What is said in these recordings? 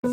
My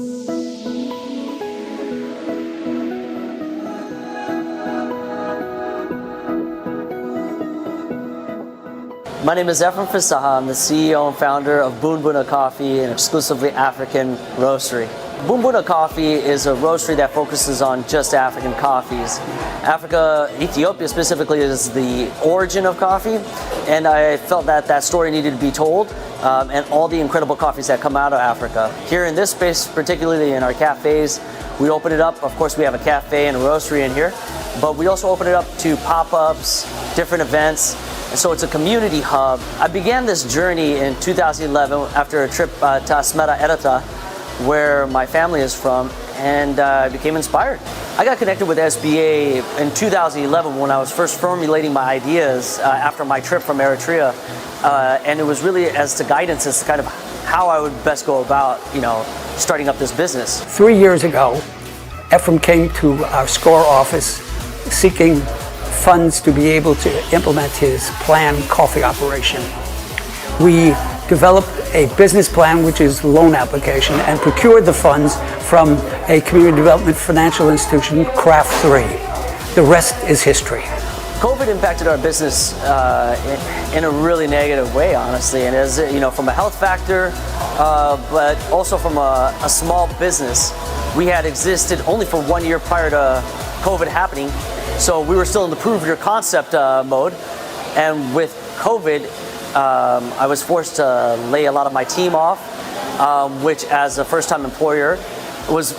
name is Efrem Fisaha. I'm the CEO and founder of Boonboona Coffee, an exclusively African roastery. Boonboona Coffee is a roastery that focuses on just African coffees. Africa, Ethiopia specifically, is the origin of coffee, and I felt that that story needed to be told, and all the incredible coffees that come out of Africa. Here in this space, particularly in our cafes, we open it up. Of course, we have a cafe and a roastery in here, but we also open it up to pop-ups, different events. And so it's a community hub. I began this journey in 2011 after a trip to Asmara, Eritrea, where my family is from, and I became inspired. I got connected with SBA in 2011 when I was first formulating my ideas after my trip from Eritrea, and it was really as to guidance as to kind of how I would best go about, starting up this business. 3 years ago, Efrem came to our SCORE office seeking funds to be able to implement his planned coffee operation. We developed a business plan, which is loan application, and procured the funds from a community development financial institution, Craft 3. The rest is history. COVID impacted our business in a really negative way, honestly, and as from a health factor, but also from a small business. We had existed only for 1 year prior to COVID happening. So we were still in the prove your concept mode, and with COVID, I was forced to lay a lot of my team off, which as a first-time employer was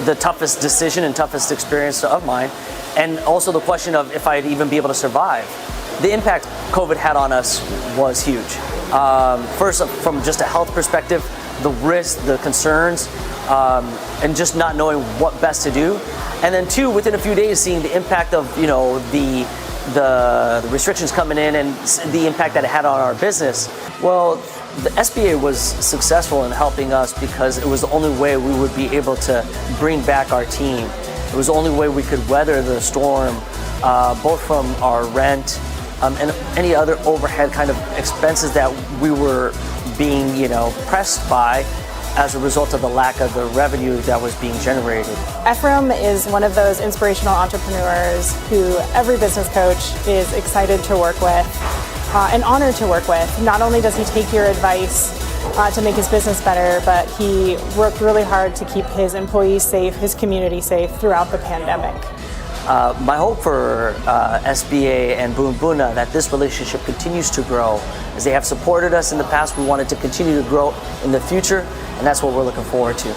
the toughest decision and toughest experience of mine, and also the question of if I'd even be able to survive. The impact COVID had on us was huge. First, from just a health perspective, the risk, the concerns, and just not knowing what best to do. And then two, within a few days, seeing the impact of the restrictions coming in and the impact that it had on our business. Well, the SBA was successful in helping us because it was the only way we would be able to bring back our team. It was the only way we could weather the storm, both from our rent and any other overhead kind of expenses that we were being, pressed by as a result of the lack of the revenue that was being generated. Efrem is one of those inspirational entrepreneurs who every business coach is excited to work with and honored to work with. Not only does he take your advice to make his business better, but he worked really hard to keep his employees safe, his community safe throughout the pandemic. My hope for SBA and Boonboona that this relationship continues to grow. As they have supported us in the past, we want it to continue to grow in the future, and that's what we're looking forward to.